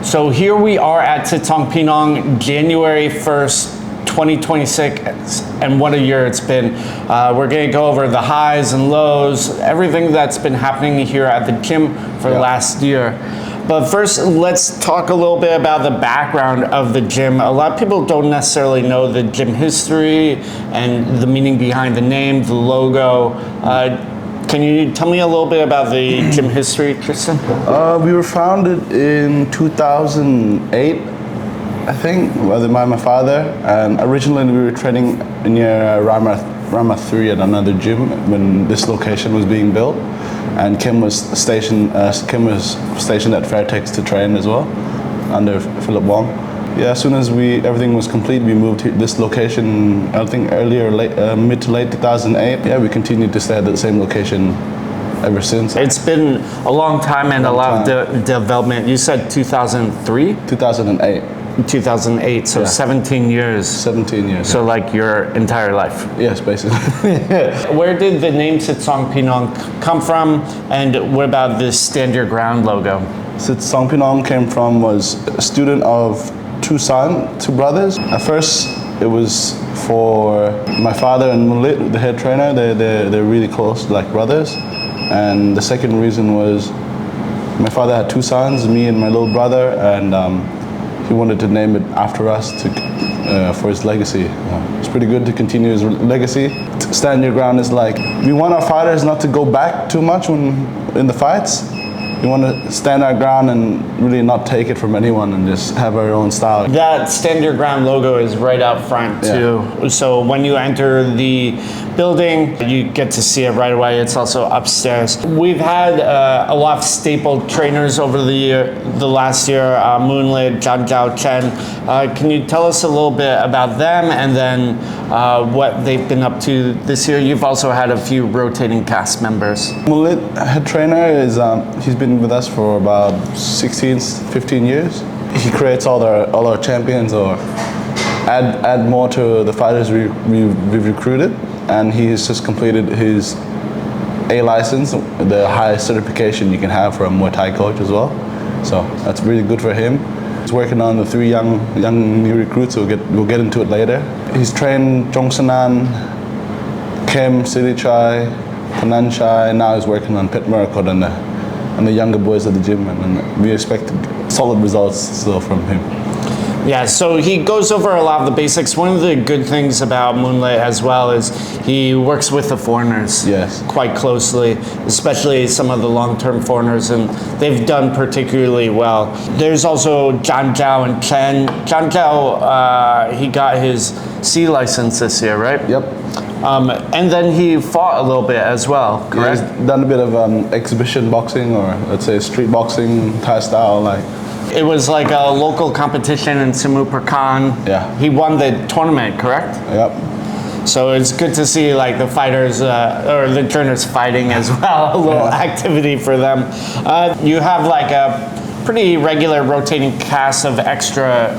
So here we are at Sitsongpeenong, January 1st, 2026, and what a year it's been. We're going to go over the highs and lows, everything that's been happening here at the gym for the last year. But first, let's talk a little bit about the background of the gym. A lot of people don't necessarily know the gym history and the meaning behind the name, the logo. Can you tell me a little bit about the gym history, Tristan? We were founded in 2008, I think, by my father. And originally we were training near Rama 3 at another gym when this location was being built. And Kim was stationed at Fairtex to train as well, under Philip Wong. Yeah, as soon as everything was complete, we moved to this location, I think mid to late 2008. Yeah, we continued to stay at the same location ever since. It's been a long time and a lot of development. You said 2003? 2008. 2008, so 17 years. 17 years. So like your entire life? Yes, basically. Where did the name Sitsongpeenong come from, and what about this Stand Your Ground logo? Sitsongpeenong was a student of two brothers. At first, it was for my father and Mulit, the head trainer. They're really close, like brothers. And the second reason was my father had two sons, me and my little brother, and he wanted to name it after us for his legacy. It's pretty good to continue his legacy. Stand your ground is like, we want our fighters not to go back too much in the fights. We want to stand our ground and really not take it from anyone and just have our own style. That Stand Your Ground logo is right out front too. So when you enter the building, you get to see it right away. It's also upstairs. We've had a lot of staple trainers over the last year, Moonlit, Zhang Zhao Chen. Can you tell us a little bit about them and then what they've been up to this year? You've also had a few rotating cast members. Moonlit, head trainer, he's been with us for about 15 years. He creates all our champions or add more to the fighters we've recruited, and he's just completed his A license, the highest certification you can have for a Muay Thai coach as well. So that's really good for him. He's working on the three young new recruits, so we'll get into it later. He's trained Jongsanan, Kim, Sitthichai, Pananchai, and now he's working on Pet Miracle and the younger boys at the gym, and we expect solid results still from him. Yeah, so he goes over a lot of the basics. One of the good things about Moonlit as well is he works with the foreigners quite closely, especially some of the long-term foreigners, and they've done particularly well. There's also Zhang Zhao and Chen. Zhang Zhao, he got his C license this year, right? Yep. And then he fought a little bit as well, correct? Yeah, he's done a bit of exhibition boxing, or let's say street boxing, Thai style. It was like a local competition in Simu Prakan. Yeah. He won the tournament, correct? Yep. So it's good to see like the fighters or the trainers fighting as well. A little activity for them. You have like a pretty regular rotating cast of extra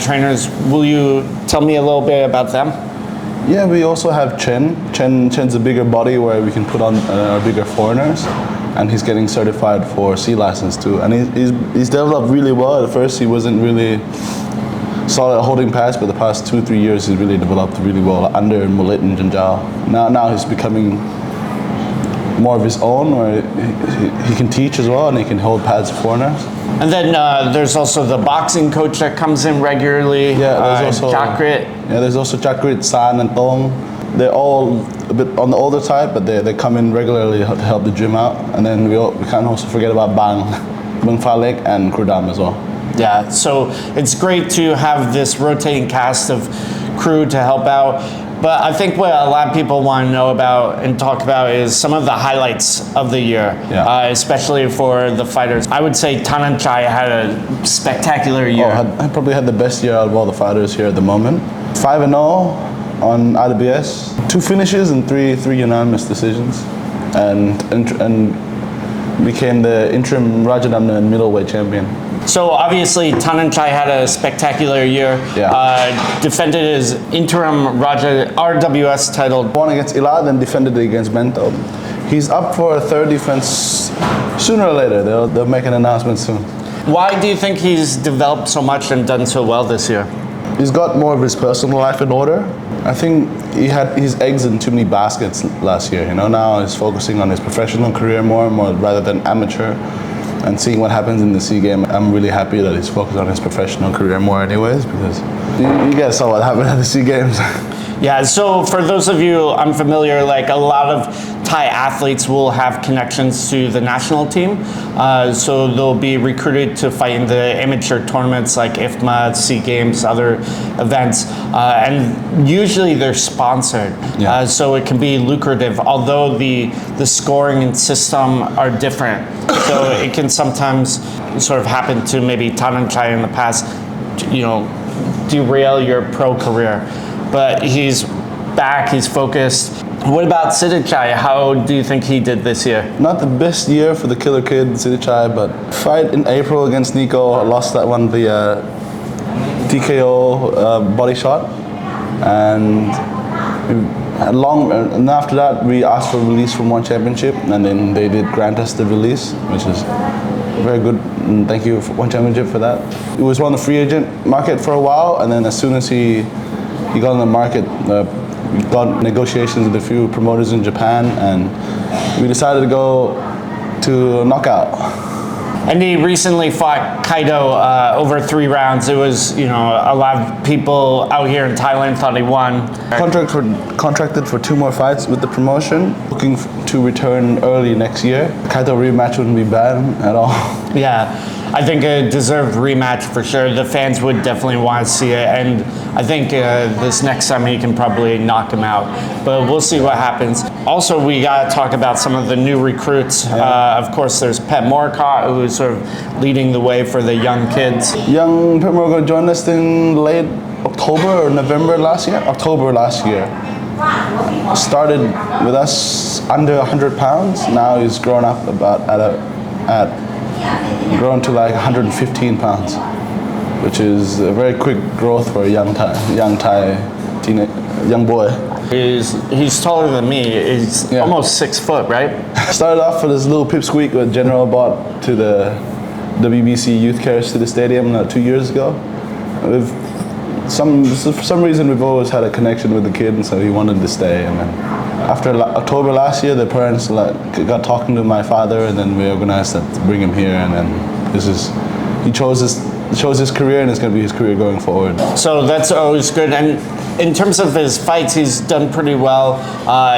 trainers. Will you tell me a little bit about them? Yeah, we also have Chen. Chen's a bigger body where we can put on bigger foreigners, and he's getting certified for C license too. And he's developed really well. At first, he wasn't really solid at holding pads, but the past 2-3 years, he's really developed really well under Mulit and Janjao. Now he's becoming more of his own, where he can teach as well, and he can hold pads for foreigners. And then there's also the boxing coach that comes in regularly. Yeah, there's also Chakrit. Yeah, there's also Chakrit, San, and Tong. They're all a bit on the older side, but they come in regularly to help the gym out. And then we can't also forget about Bang Falek, and Krudam as well. Yeah, so it's great to have this rotating cast of crew to help out. But I think what a lot of people want to know about and talk about is some of the highlights of the year, especially for the fighters. I would say Pananchai had a spectacular year. I probably had the best year out of all the fighters here at the moment. 5-0 on IWS, 2 finishes and three unanimous decisions, and became the interim Rajadamna middleweight champion. So obviously Pananchai had a spectacular year. Defended his interim RWS title. Won against Ilad, then defended it against Bento. He's up for a third defense sooner or later. They'll make an announcement soon. Why do you think he's developed so much and done so well this year? He's got more of his personal life in order. I think he had his eggs in too many baskets last year. Now he's focusing on his professional career more and more rather than amateur. And seeing what happens in the SEA game, I'm really happy that he's focused on his professional career more anyways, because you guys saw what happened at the SEA Games. Yeah, so for those of you unfamiliar, like a lot of Thai athletes will have connections to the national team. So they'll be recruited to fight in the amateur tournaments like IFMA, SEA Games, other events. And usually they're sponsored. Yeah. So it can be lucrative, although the scoring and system are different. So it can sometimes sort of happen to maybe Sitthichai in the past, derail your pro career. But he's back, he's focused. What about Sitthichai? How do you think he did this year? Not the best year for the killer kid, Sitthichai, but fight in April against Nico, lost that one via TKO body shot. And after that, we asked for release from one championship, and then they did grant us the release, which is very good. And thank you for one championship for that. He was on the free agent market for a while, and then as soon as he got on the market, we got negotiations with a few promoters in Japan, and we decided to go to knockout. And he recently fought Kaido over 3 rounds. It was, a lot of people out here in Thailand thought he won. Contracted for 2 more fights with the promotion, looking to return early next year. Kaido rematch wouldn't be bad at all. Yeah, I think a deserved rematch for sure. The fans would definitely want to see it, and I think this next time he can probably knock him out. But we'll see what happens. Also, we got to talk about some of the new recruits. Yeah. Of course, there's Pet Morcott, who is sort of leading the way for the young kids. Young Pet Morcott joined us in late October or November last year? October last year. Started with us under 100 pounds. Now he's grown up grown to like 115 pounds, which is a very quick growth for a young boy. He's taller than me. He's almost 6 foot, right? Started off with this little pipsqueak with General bought to the WBC Youth Carriage to the stadium 2 years ago. For some reason we've always had a connection with the kid, and so he wanted to stay. And then after October last year, the parents got talking to my father, and then we organized to bring him here. And then he chose his career, and it's going to be his career going forward. So that's always good. And in terms of his fights, he's done pretty well.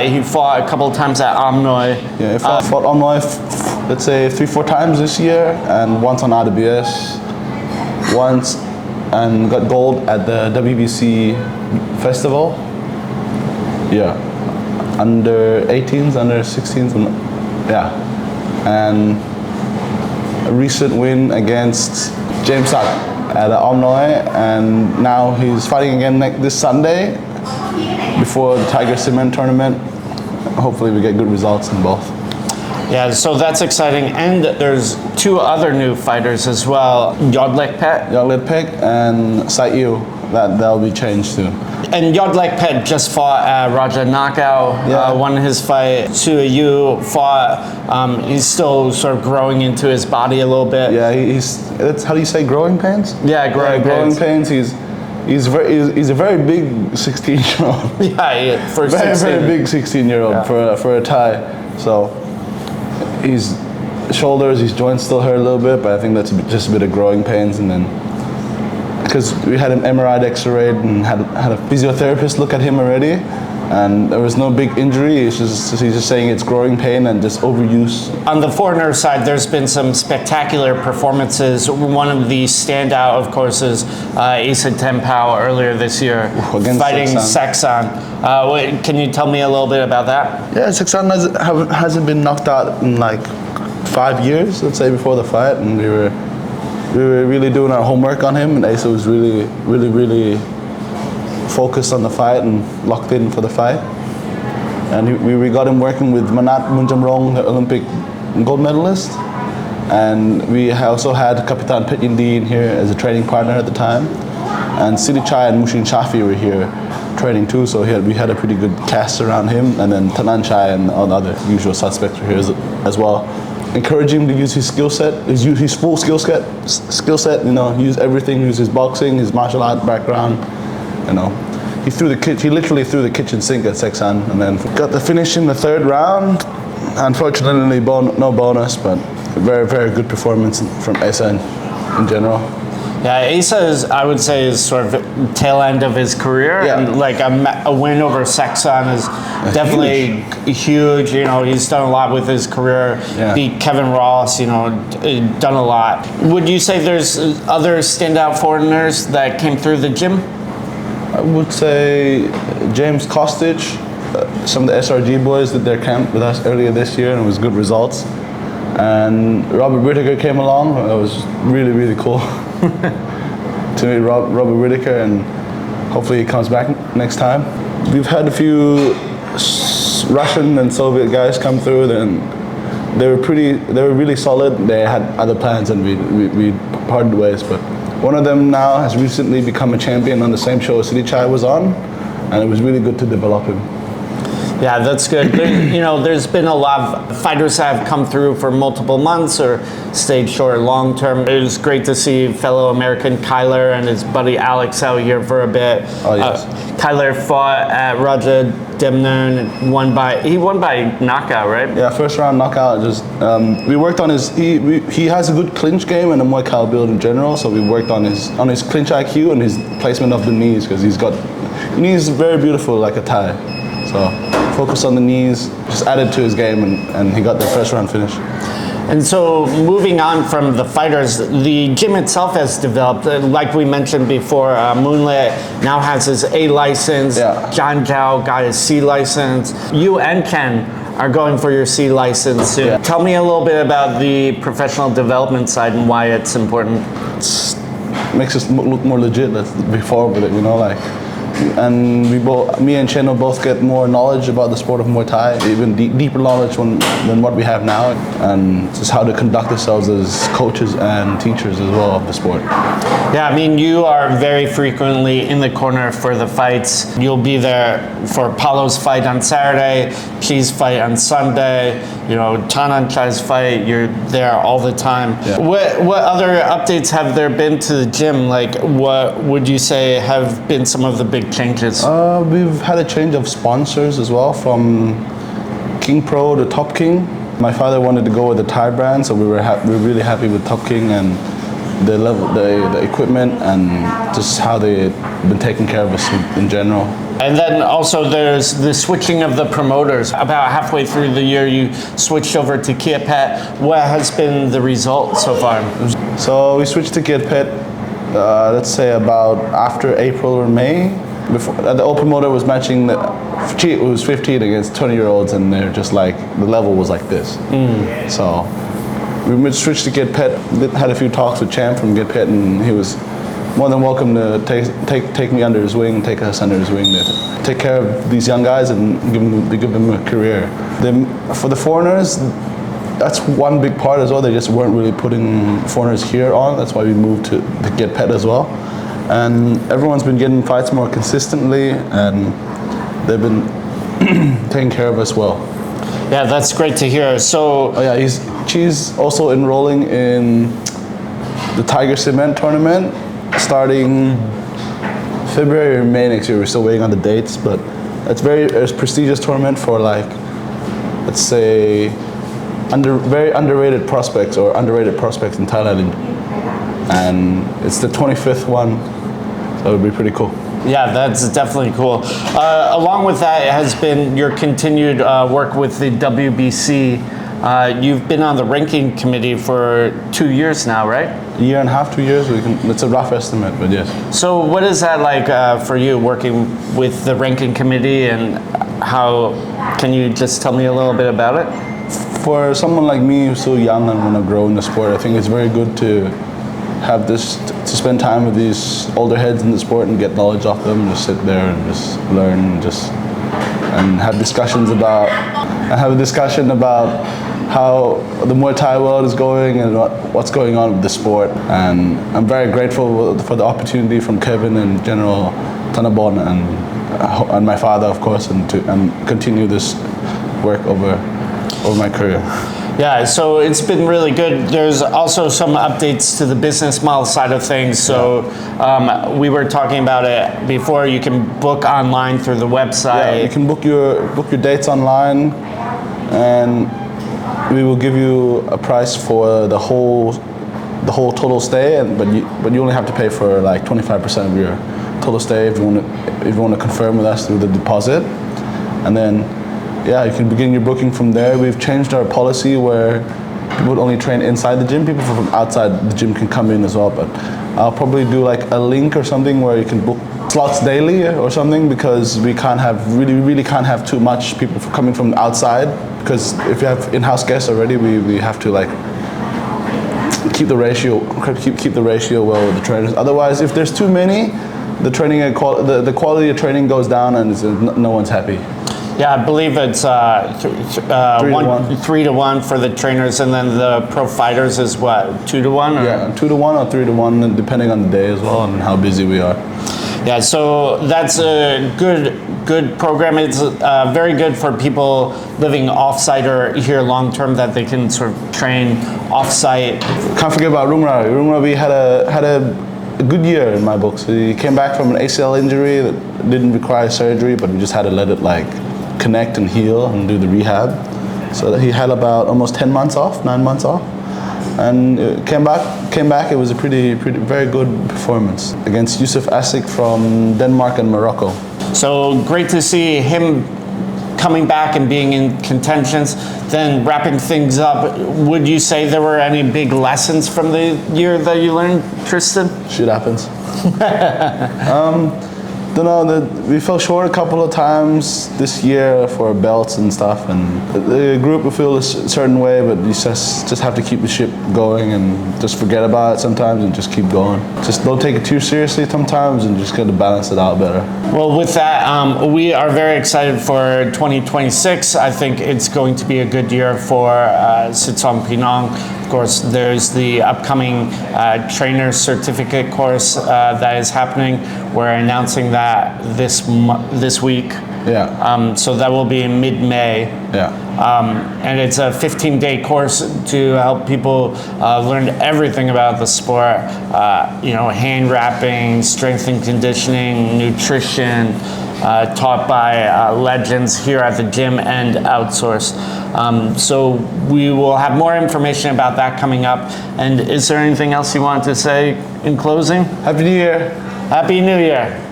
He fought a couple of times at Amnoy. Yeah, he fought Amnoy, let's say 3-4 times this year, and once on RWS, and got gold at the WBC festival. Yeah, under 18s, under 16s, yeah. And a recent win against James Sak at Amnoy, and now he's fighting again this Sunday before the Tiger Cement tournament. Hopefully we get good results in both. Yeah, so that's exciting. And there's 2 other new fighters as well. Yodlek Pet. Yodlek Pet and Saiyu, that'll be changed too. And Yodlek Pet just fought Raja Knockout, won his fight. Suayu fought, he's still sort of growing into his body a little bit. Yeah, that's how do you say growing pains? Yeah, growing pains. He's a very big 16-year-old. Yeah, for a very big 16-year-old for a Thai. So his shoulders, his joints still hurt a little bit, but I think that's just a bit of growing pains. And then because we had him MRI X-rayed and had a physiotherapist look at him already, and there was no big injury. He's just saying it's growing pain and just overuse. On the foreigner side, there's been some spectacular performances. One of the standout, of course, is Asa Ten Pow earlier this year, fighting Seksan. Can you tell me a little bit about that? Yeah, Seksan hasn't been knocked out in like 5 years, let's say, before the fight, and we were really doing our homework on him, and Asa was really focused on the fight and locked in for the fight. And we got him working with Manat Munjamrong, the Olympic gold medalist. And we also had Kapitan Pet Yindi in here as a training partner at the time. And Sitthichai and Mushin Shafi were here training too, so we had a pretty good cast around him. And then Tanan Chai and all the other usual suspects were here as well. encourage him to use his skill set, his full skill set. You know, use everything. Use his boxing, his martial art background. You know, he literally threw the kitchen sink at Seksan, and then got the finish in the third round. Unfortunately, no bonus, but very, very good performance from Asa in general. Yeah, Asa is, I would say, is sort of tail end of his career, Yeah. and like a win over Seksan is definitely huge. You know, he's done a lot with his career. Yeah. Beat Kevin Ross. You know, done a lot. Would you say there's other standout foreigners that came through the gym? I would say James Kostic. Some of the SRG boys did their camp with us earlier this year, and it was good results. And Robert Whittaker came along. It was really, really cool to meet Robert Whittaker, and hopefully he comes back next time. We've had a few Russian and Soviet guys come through, and they were really solid. They had other plans, and we parted ways. But one of them now has recently become a champion on the same show Sitthichai was on, and it was really good to develop him. Yeah, that's good. You know, there's been a lot of fighters that have come through for multiple months or stayed short long term. It was great to see fellow American Kyler and his buddy Alex out here for a bit. Oh, yes. Kyler fought at Raja Demner and won by knockout, right? Yeah, first round knockout. Just we worked on his. He has a good clinch game and a Muay Thai build in general. So we worked on his clinch IQ and his placement of the knees, because he's got knees very beautiful like a Thai. So focus on the knees, just added to his game, and he got the first round finish. And so moving on from the fighters, the gym itself has developed. Like we mentioned before, Moonlit now has his A license. Yeah. John Zhao got his C license. You and Ken are going for your C license soon. Yeah. Tell me a little bit about the professional development side and why it's important. Makes us look more legit. Let's be forward with it, you know, like. And me and Chen will both get more knowledge about the sport of Muay Thai, even deeper knowledge than what we have now, and just how to conduct ourselves as coaches and teachers as well of the sport. Yeah, I mean, you are very frequently in the corner for the fights. You'll be there for Paulo's fight on Saturday, Chi's fight on Sunday, you know, Tanan Chai's fight, you're there all the time. Yeah. What other updates have there been to the gym? Like, what would you say have been some of the big changes? We've had a change of sponsors as well, from King Pro to Top King. My father wanted to go with the Thai brand, so we were really happy with Top King and the level, the equipment, and just how they've been taking care of us in general. And then also there's the switching of the promoters. About halfway through the year, you switched over to Kia Pet. What has been the result so far? So we switched to Kia Pet, let's say about after April or May. Before, the old promoter was matching it was 15 against 20-year-olds, and they're just like, the level was like this. So we switched to Get Pet. Had a few talks with Champ from Get Pet, and he was more than welcome to take me under his wing, take us under his wing, to take care of these young guys and give them a career. For the foreigners, that's one big part as well. They just weren't really putting foreigners here on. That's why we moved to Get Pet as well. And everyone's been getting fights more consistently, and they've been taking care of us well. Yeah, that's great to hear. So, oh yeah, she's also enrolling in the Tiger Cement tournament starting February or May next year. We're still waiting on the dates, but it's a prestigious tournament for, like, let's say, very underrated prospects or underrated prospects in Thailand, and it's the 25th one, so it'll be pretty cool. Yeah, that's definitely cool. Along with that has been your continued work with the WBC. You've been on the ranking committee for 2 years now, right? A year and a half, 2 years. It's a rough estimate, but yes. So what is that like for you, working with the ranking committee, and how, can you just tell me a little bit about it? For someone like me who's so young and want to grow in the sport, I think it's very good to have this, to spend time with these older heads in the sport and get knowledge off them, just sit there and just learn, and have discussions about, how the Muay Thai world is going and what's going on with the sport. And I'm very grateful for the opportunity from Kevin and General Tanabon and my father, of course, and continue this work over my career. Yeah, so it's been really good. There's also some updates to the business model side of things. So we were talking about it before. You can book online through the website. Yeah, you can book your dates online, and we will give you a price for the whole total stay. But you only have to pay for like 25% of your total stay if you want to confirm with us through the deposit, and then. Yeah, you can begin your booking from there. We've changed our policy where people would only train inside the gym. People from outside the gym can come in as well, but I'll probably do like a link or something where you can book slots daily or something, because we can't have, really can't have too much people coming from outside, because if you have in-house guests already, we have to like keep the ratio well with the trainers. Otherwise, if there's too many, the quality of training goes down and no one's happy. Yeah, I believe it's 3 to 1 for the trainers, and then the pro fighters is what, 2 to 1? Or? Yeah, 2 to 1 or 3 to 1, depending on the day as well and how busy we are. Yeah, so that's a good program. It's very good for people living off-site or here long-term, that they can sort of train off-site. Can't forget about Rungravee. Rungravee had a good year in my books. He came back from an ACL injury that didn't require surgery, but we just had to let it like connect and heal and do the rehab. So that he had about almost 9 months off, and came back. It was a very good performance against Yusuf Asik from Denmark and Morocco. So great to see him coming back and being in contentions. Then wrapping things up, would you say there were any big lessons from the year that you learned, Tristan? Shit happens. Don't know, we fell short a couple of times this year for belts and stuff, and the group will feel a certain way, but you just have to keep the ship going and just forget about it sometimes and just keep going. Just don't take it too seriously sometimes and just gotta balance it out better. Well, with that, we are very excited for 2026. I think it's going to be a good year for Sitsongpeenong. Of course, there's the upcoming trainer certificate course that is happening. We're announcing that this week. Yeah. So that will be in mid-May. Yeah. And it's a 15-day course to help people learn everything about the sport. Hand wrapping, strength and conditioning, nutrition, taught by legends here at the gym and outsourced. So we will have more information about that coming up. And is there anything else you want to say in closing? Happy New Year. Happy New Year.